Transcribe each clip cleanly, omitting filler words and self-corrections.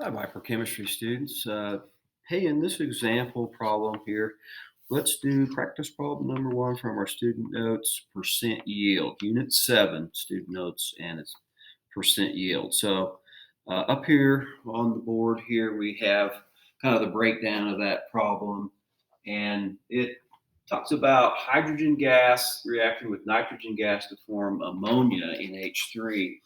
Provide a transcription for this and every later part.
Hi, microchemistry students. Hey, in this example problem here, let's do practice problem number one from our student notes, percent yield, unit 7, student notes, and it's percent yield. So up here on the board here, we have kind of the breakdown of that problem, and it talks about hydrogen gas reacting with nitrogen gas to form ammonia in H3.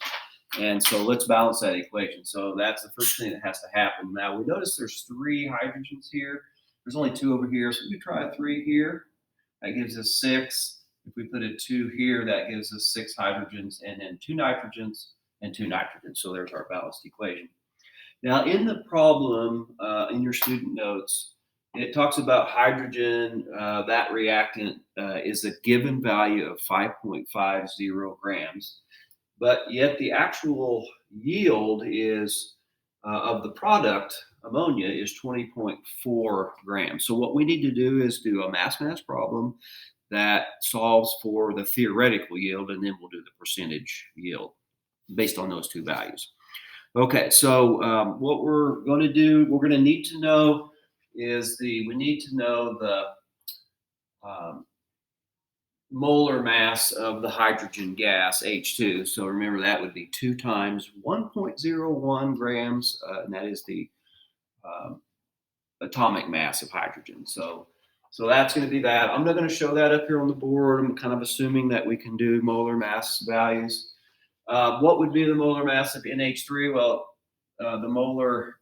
And so let's balance that equation. So that's the first thing that has to happen. Now we notice there's three hydrogens here. There's only two over here. So we try a three here. That gives us six. If we put a two here, that gives us six hydrogens and then two nitrogens and two nitrogens. So there's our balanced equation. Now in the problem, in your student notes, it talks about hydrogen. That reactant is a given value of 5.50 grams, but yet the actual yield is of the product ammonia is 20.4 grams. So what we need to do is do a mass problem that solves for the theoretical yield, and then we'll do the percentage yield based on those two values. Okay, so what we're going to do, we're going to need to know is we need to know the um, molar mass of the hydrogen gas, H2. So remember that would be 2 times 1.01 grams, and that is the um, atomic mass of hydrogen. So that's going to be that. I'm not going to show that up here on the board. I'm kind of assuming that we can do molar mass values. What would be the molar mass of NH3? Well, the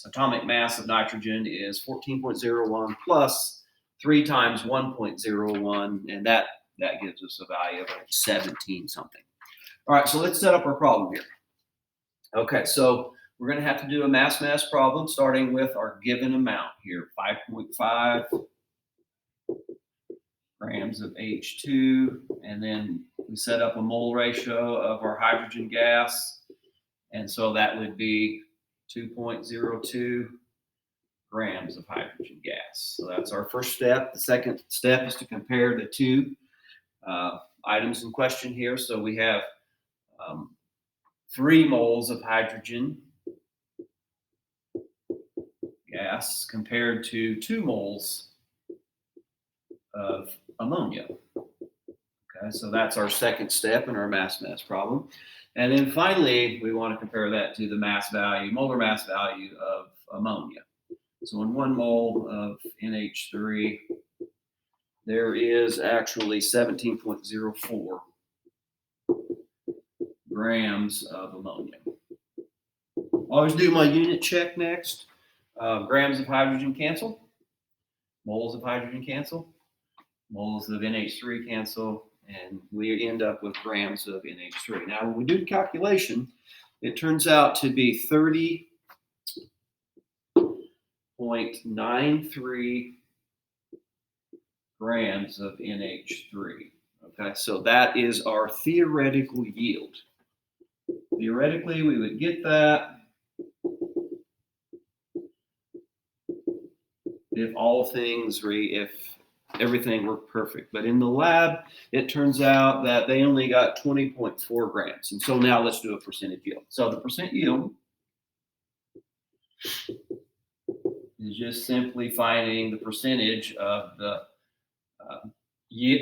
atomic mass of nitrogen is 14.01 plus 3 times 1.01, and that gives us a value of 17 something. All right, so let's set up our problem here. Okay, so we're going to have to do a mass problem starting with our given amount here, 5.5 grams of H2, and then we set up a mole ratio of our hydrogen gas, and so that would be 2.02 grams of hydrogen gas. So that's our first step. The second step is to compare the two items in question here. So we have 3 moles of hydrogen gas compared to 2 moles of ammonia. Okay, so that's our second step in our mass problem. And then finally, we want to compare that to the molar mass value of ammonia. So in 1 mole of NH3, there is actually 17.04 grams of ammonia. Always do my unit check next. Grams of hydrogen cancel. Moles of hydrogen cancel. Moles of NH3 cancel. And we end up with grams of NH3. Now, when we do the calculation, it turns out to be 30.93 grams of NH3. Okay, so that is our theoretical yield. Theoretically, we would get that if everything worked perfect. But in the lab, it turns out that they only got 20.4 grams. And so now let's do a percentage yield. So the percent yield is just simply finding the percentage of the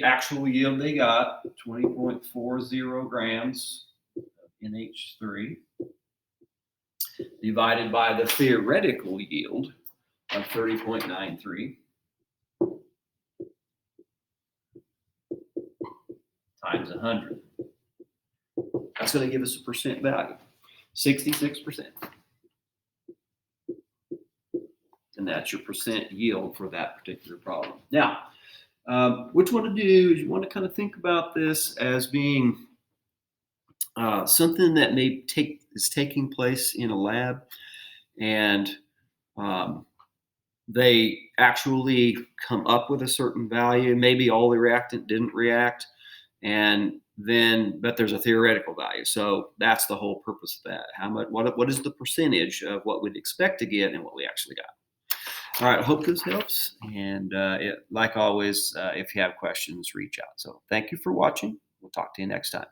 actual yield they got, 20.40 grams of NH3, divided by the theoretical yield of 30.93 times 100. That's going to give us a percent value, 66%. And that's your percent yield for that particular problem. Now, what you want to do is you want to kind of think about this as being something that is taking place in a lab, and they actually come up with a certain value. Maybe all the reactant didn't react, but there's a theoretical value. So that's the whole purpose of that. What is the percentage of what we'd expect to get and what we actually got? All right, I hope this helps. And like always, if you have questions, reach out. So thank you for watching. We'll talk to you next time.